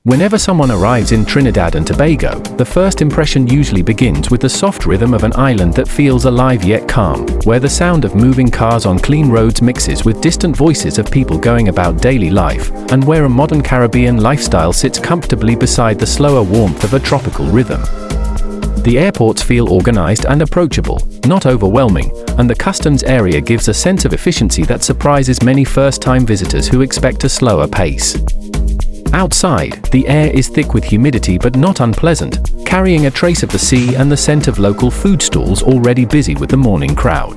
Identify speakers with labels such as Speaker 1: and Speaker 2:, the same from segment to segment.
Speaker 1: Whenever someone arrives in Trinidad and Tobago, the first impression usually begins with the soft rhythm of an island that feels alive yet calm, where the sound of moving cars on clean roads mixes with distant voices of people going about daily life, and where a modern Caribbean lifestyle sits comfortably beside the slower warmth of a tropical rhythm. The airports feel organized and approachable, not overwhelming, and the customs area gives a sense of efficiency that surprises many first-time visitors who expect a slower pace. Outside, the air is thick with humidity but not unpleasant, carrying a trace of the sea and the scent of local food stalls already busy with the morning crowd.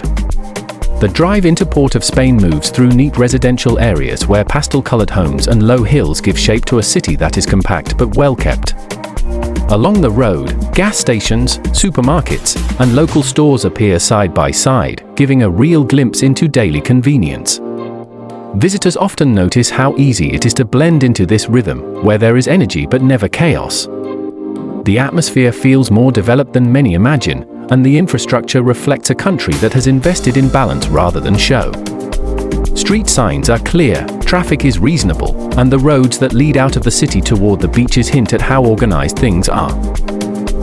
Speaker 1: The drive into Port of Spain moves through neat residential areas where pastel-colored homes and low hills give shape to a city that is compact but well-kept. Along the road, gas stations, supermarkets, and local stores appear side by side, giving a real glimpse into daily convenience. Visitors often notice how easy it is to blend into this rhythm, where there is energy but never chaos. The atmosphere feels more developed than many imagine, and the infrastructure reflects a country that has invested in balance rather than show. Street signs are clear, traffic is reasonable, and the roads that lead out of the city toward the beaches hint at how organized things are.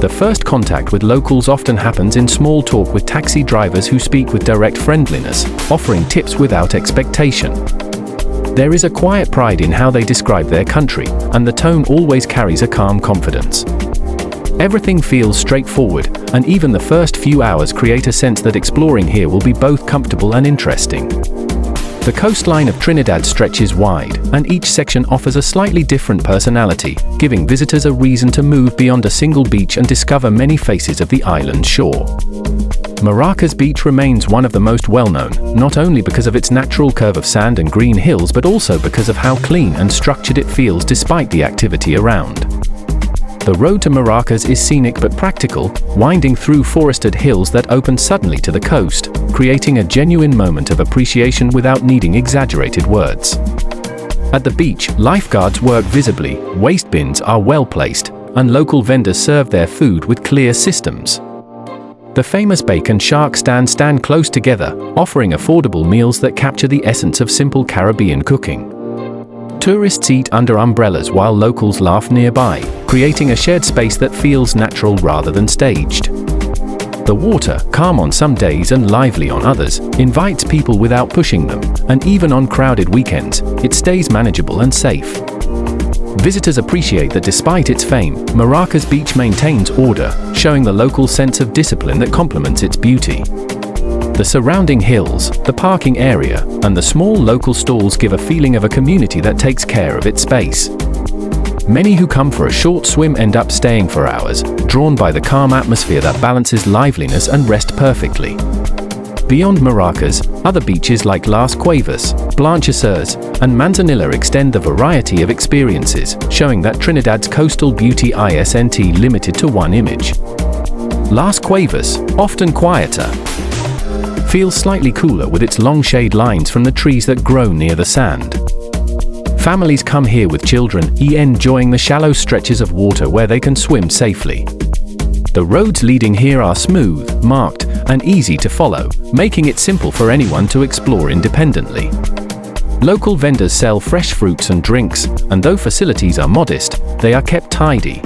Speaker 1: The first contact with locals often happens in small talk with taxi drivers who speak with direct friendliness, offering tips without expectation. There is a quiet pride in how they describe their country, and the tone always carries a calm confidence. Everything feels straightforward, and even the first few hours create a sense that exploring here will be both comfortable and interesting. The coastline of Trinidad stretches wide, and each section offers a slightly different personality, giving visitors a reason to move beyond a single beach and discover many faces of the island's shore. Maracas Beach remains one of the most well-known, not only because of its natural curve of sand and green hills but also because of how clean and structured it feels despite the activity around. The road to Maracas is scenic but practical, winding through forested hills that open suddenly to the coast, creating a genuine moment of appreciation without needing exaggerated words. At the beach, lifeguards work visibly, waste bins are well placed, and local vendors serve their food with clear systems. The famous bacon shark stand close together, offering affordable meals that capture the essence of simple Caribbean cooking. Tourists eat under umbrellas while locals laugh nearby, creating a shared space that feels natural rather than staged. The water, calm on some days and lively on others, invites people without pushing them, and even on crowded weekends, it stays manageable and safe. Visitors appreciate that despite its fame, Maracas Beach maintains order, showing the local sense of discipline that complements its beauty. The surrounding hills, the parking area, and the small local stalls give a feeling of a community that takes care of its space. Many who come for a short swim end up staying for hours, drawn by the calm atmosphere that balances liveliness and rest perfectly. Beyond Maracas, other beaches like Las Cuevas, Blanchesers, and Manzanilla extend the variety of experiences, showing that Trinidad's coastal beauty isn't limited to one image. Las Cuevas, often quieter, feels slightly cooler with its long shade lines from the trees that grow near the sand. Families come here with children, enjoying the shallow stretches of water where they can swim safely. The roads leading here are smooth, marked, and easy to follow, making it simple for anyone to explore independently. Local vendors sell fresh fruits and drinks, and though facilities are modest, they are kept tidy.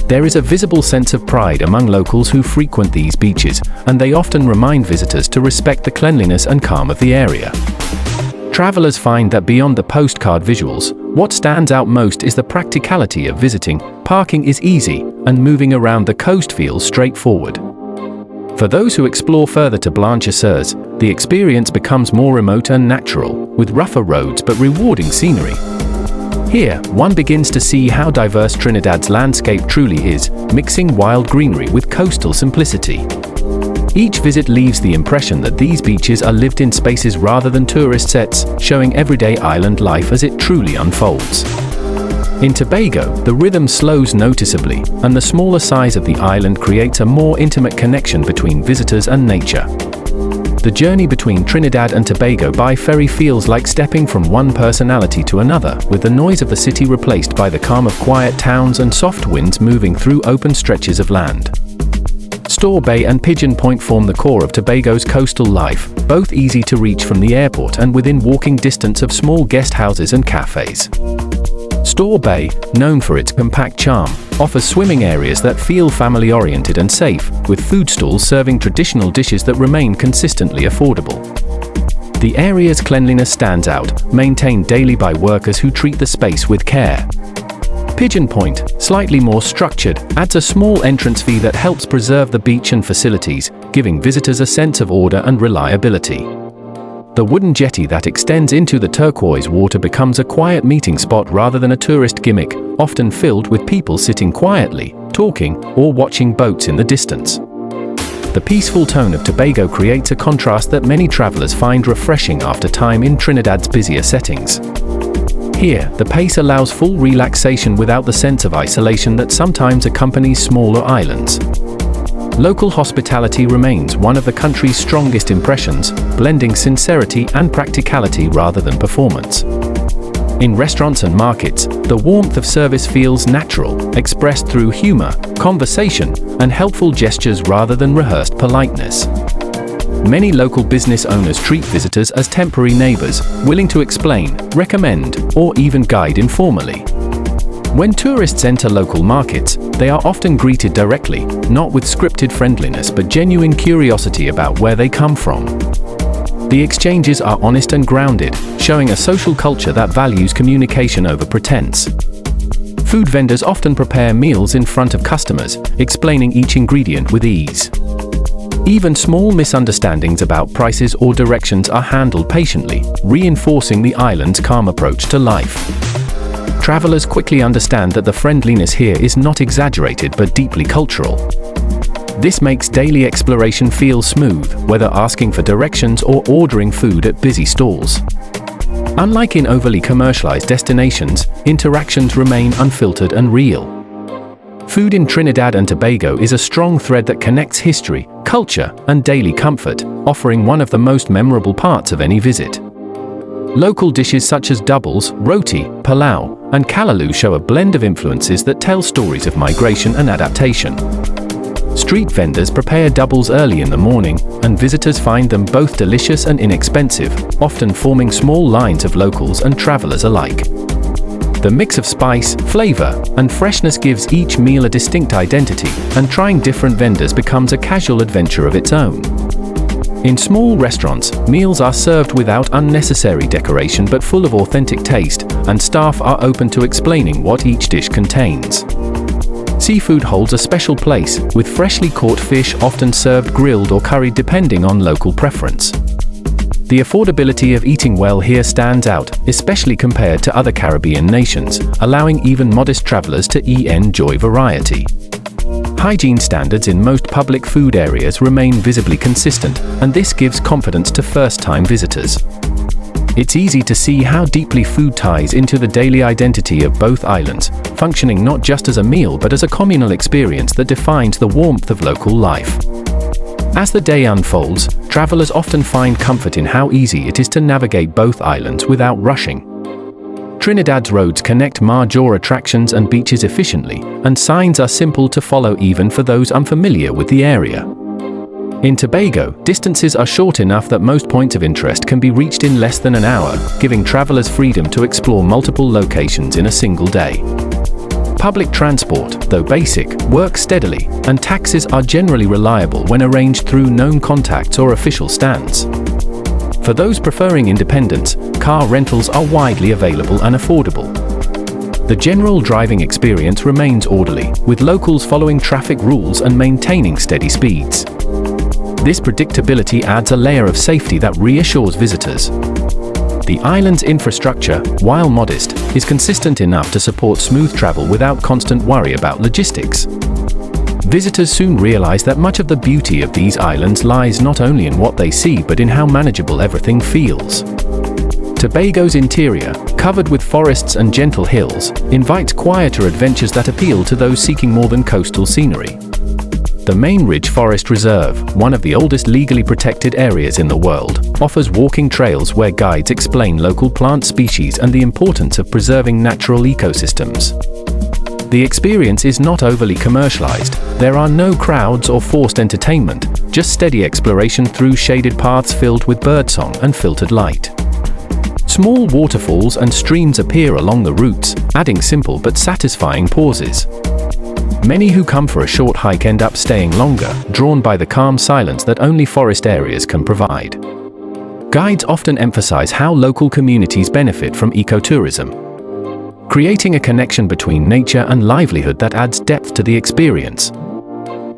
Speaker 1: There is a visible sense of pride among locals who frequent these beaches, and they often remind visitors to respect the cleanliness and calm of the area. Travelers find that beyond the postcard visuals, what stands out most is the practicality of visiting. Parking is easy, and moving around the coast feels straightforward. For those who explore further to Blanchesers, the experience becomes more remote and natural, with rougher roads but rewarding scenery. Here, one begins to see how diverse Trinidad's landscape truly is, mixing wild greenery with coastal simplicity. Each visit leaves the impression that these beaches are lived-in spaces rather than tourist sets, showing everyday island life as it truly unfolds. In Tobago, the rhythm slows noticeably, and the smaller size of the island creates a more intimate connection between visitors and nature. The journey between Trinidad and Tobago by ferry feels like stepping from one personality to another, with the noise of the city replaced by the calm of quiet towns and soft winds moving through open stretches of land. Store Bay and Pigeon Point form the core of Tobago's coastal life, both easy to reach from the airport and within walking distance of small guest houses and cafes. Store Bay, known for its compact charm, offers swimming areas that feel family-oriented and safe, with food stalls serving traditional dishes that remain consistently affordable. The area's cleanliness stands out, maintained daily by workers who treat the space with care. Pigeon Point, slightly more structured, adds a small entrance fee that helps preserve the beach and facilities, giving visitors a sense of order and reliability. The wooden jetty that extends into the turquoise water becomes a quiet meeting spot rather than a tourist gimmick, often filled with people sitting quietly, talking, or watching boats in the distance. The peaceful tone of Tobago creates a contrast that many travelers find refreshing after time in Trinidad's busier settings. Here, the pace allows full relaxation without the sense of isolation that sometimes accompanies smaller islands. Local hospitality remains one of the country's strongest impressions, blending sincerity and practicality rather than performance. In restaurants and markets, the warmth of service feels natural, expressed through humor, conversation, and helpful gestures rather than rehearsed politeness. Many local business owners treat visitors as temporary neighbors, willing to explain, recommend, or even guide informally. When tourists enter local markets, they are often greeted directly, not with scripted friendliness but genuine curiosity about where they come from. The exchanges are honest and grounded, showing a social culture that values communication over pretense. Food vendors often prepare meals in front of customers, explaining each ingredient with ease. Even small misunderstandings about prices or directions are handled patiently, reinforcing the island's calm approach to life. Travelers quickly understand that the friendliness here is not exaggerated but deeply cultural. This makes daily exploration feel smooth, whether asking for directions or ordering food at busy stalls. Unlike in overly commercialized destinations, interactions remain unfiltered and real. Food in Trinidad and Tobago is a strong thread that connects history, culture, and daily comfort, offering one of the most memorable parts of any visit. Local dishes such as doubles, roti, palau, and callaloo show a blend of influences that tell stories of migration and adaptation. Street vendors prepare doubles early in the morning, and visitors find them both delicious and inexpensive, often forming small lines of locals and travelers alike. The mix of spice, flavor, and freshness gives each meal a distinct identity, and trying different vendors becomes a casual adventure of its own. In small restaurants, meals are served without unnecessary decoration but full of authentic taste, and staff are open to explaining what each dish contains. Seafood holds a special place, with freshly caught fish often served grilled or curried depending on local preference. The affordability of eating well here stands out, especially compared to other Caribbean nations, allowing even modest travelers to enjoy variety. Hygiene standards in most public food areas remain visibly consistent, and this gives confidence to first-time visitors. It's easy to see how deeply food ties into the daily identity of both islands, functioning not just as a meal but as a communal experience that defines the warmth of local life. As the day unfolds, travelers often find comfort in how easy it is to navigate both islands without rushing. Trinidad's roads connect major attractions and beaches efficiently, and signs are simple to follow even for those unfamiliar with the area. In Tobago, distances are short enough that most points of interest can be reached in less than an hour, giving travelers freedom to explore multiple locations in a single day. Public transport, though basic, works steadily, and taxis are generally reliable when arranged through known contacts or official stands. For those preferring independence, car rentals are widely available and affordable. The general driving experience remains orderly, with locals following traffic rules and maintaining steady speeds. This predictability adds a layer of safety that reassures visitors. The island's infrastructure, while modest, is consistent enough to support smooth travel without constant worry about logistics. Visitors soon realize that much of the beauty of these islands lies not only in what they see but in how manageable everything feels. Tobago's interior, covered with forests and gentle hills, invites quieter adventures that appeal to those seeking more than coastal scenery. The Main Ridge Forest Reserve, one of the oldest legally protected areas in the world, offers walking trails where guides explain local plant species and the importance of preserving natural ecosystems. The experience is not overly commercialized. There are no crowds or forced entertainment, just steady exploration through shaded paths filled with birdsong and filtered light. Small waterfalls and streams appear along the routes, adding simple but satisfying pauses. Many who come for a short hike end up staying longer, drawn by the calm silence that only forest areas can provide. Guides often emphasize how local communities benefit from ecotourism, creating a connection between nature and livelihood that adds depth to the experience.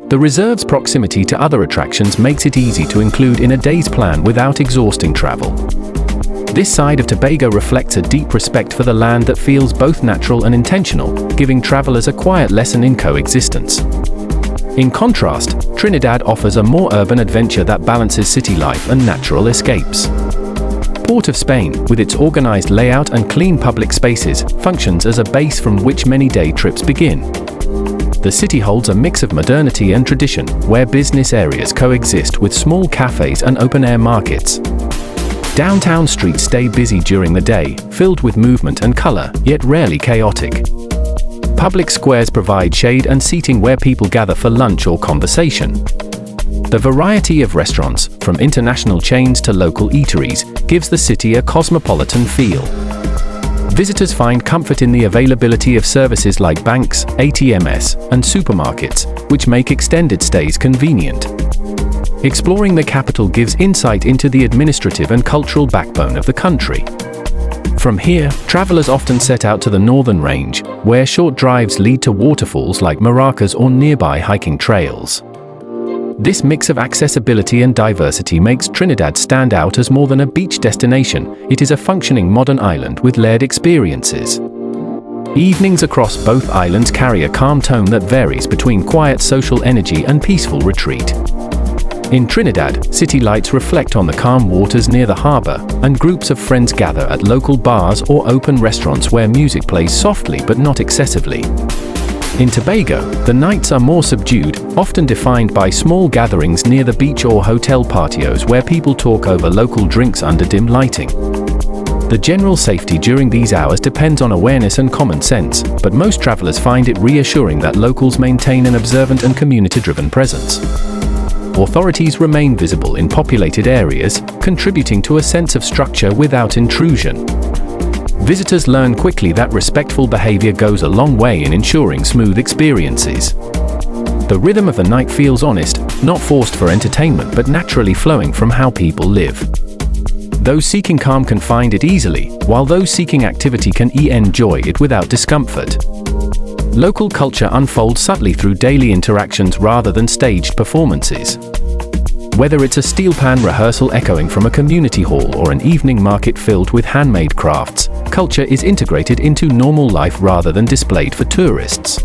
Speaker 1: The reserve's proximity to other attractions makes it easy to include in a day's plan without exhausting travel. This side of Tobago reflects a deep respect for the land that feels both natural and intentional, giving travelers a quiet lesson in coexistence. In contrast, Trinidad offers a more urban adventure that balances city life and natural escapes. Port of Spain, with its organized layout and clean public spaces, functions as a base from which many day trips begin. The city holds a mix of modernity and tradition, where business areas coexist with small cafes and open-air markets. Downtown streets stay busy during the day, filled with movement and color, yet rarely chaotic. Public squares provide shade and seating where people gather for lunch or conversation. The variety of restaurants, from international chains to local eateries, gives the city a cosmopolitan feel. Visitors find comfort in the availability of services like banks, ATMs, and supermarkets, which make extended stays convenient. Exploring the capital gives insight into the administrative and cultural backbone of the country. From here, travelers often set out to the northern range, where short drives lead to waterfalls like Maracas or nearby hiking trails. This mix of accessibility and diversity makes Trinidad stand out as more than a beach destination. It is a functioning modern island with layered experiences. Evenings across both islands carry a calm tone that varies between quiet social energy and peaceful retreat. In Trinidad, city lights reflect on the calm waters near the harbor, and groups of friends gather at local bars or open restaurants where music plays softly but not excessively. In Tobago, the nights are more subdued, often defined by small gatherings near the beach or hotel patios where people talk over local drinks under dim lighting. The general safety during these hours depends on awareness and common sense, but most travelers find it reassuring that locals maintain an observant and community-driven presence. Authorities remain visible in populated areas, contributing to a sense of structure without intrusion. Visitors learn quickly that respectful behavior goes a long way in ensuring smooth experiences. The rhythm of the night feels honest, not forced for entertainment but naturally flowing from how people live. Those seeking calm can find it easily, while those seeking activity can enjoy it without discomfort. Local culture unfolds subtly through daily interactions rather than staged performances. Whether it's a steel pan rehearsal echoing from a community hall or an evening market filled with handmade crafts, culture is integrated into normal life rather than displayed for tourists.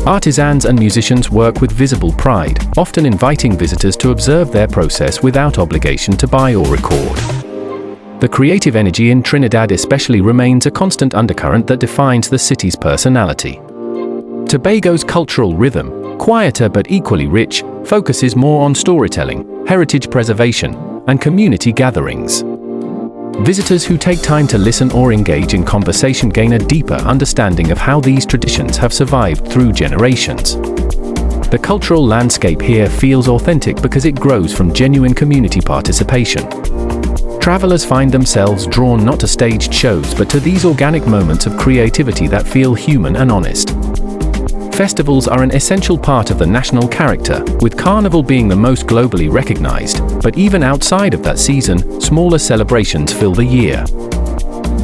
Speaker 1: Artisans and musicians work with visible pride, often inviting visitors to observe their process without obligation to buy or record. The creative energy in Trinidad especially remains a constant undercurrent that defines the city's personality. Tobago's cultural rhythm, quieter but equally rich, focuses more on storytelling, heritage preservation, and community gatherings. Visitors who take time to listen or engage in conversation gain a deeper understanding of how these traditions have survived through generations. The cultural landscape here feels authentic because it grows from genuine community participation. Travelers find themselves drawn not to staged shows but to these organic moments of creativity that feel human and honest. Festivals are an essential part of the national character, with Carnival being the most globally recognized, but even outside of that season, smaller celebrations fill the year.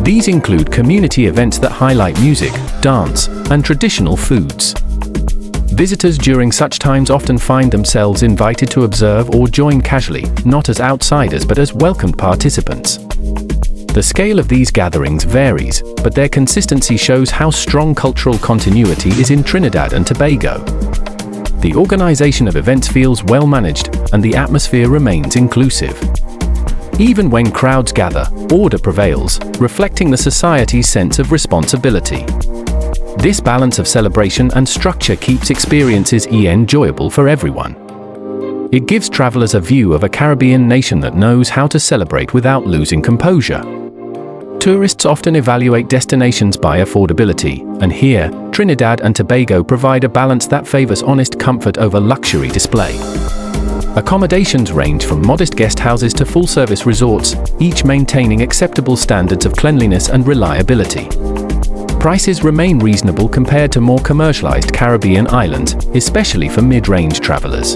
Speaker 1: These include community events that highlight music, dance, and traditional foods. Visitors during such times often find themselves invited to observe or join casually, not as outsiders but as welcomed participants. The scale of these gatherings varies, but their consistency shows how strong cultural continuity is in Trinidad and Tobago. The organization of events feels well managed, and the atmosphere remains inclusive. Even when crowds gather, order prevails, reflecting the society's sense of responsibility. This balance of celebration and structure keeps experiences enjoyable for everyone. It gives travelers a view of a Caribbean nation that knows how to celebrate without losing composure. Tourists often evaluate destinations by affordability, and here, Trinidad and Tobago provide a balance that favors honest comfort over luxury display. Accommodations range from modest guest houses to full-service resorts, each maintaining acceptable standards of cleanliness and reliability. Prices remain reasonable compared to more commercialized Caribbean islands, especially for mid-range travelers.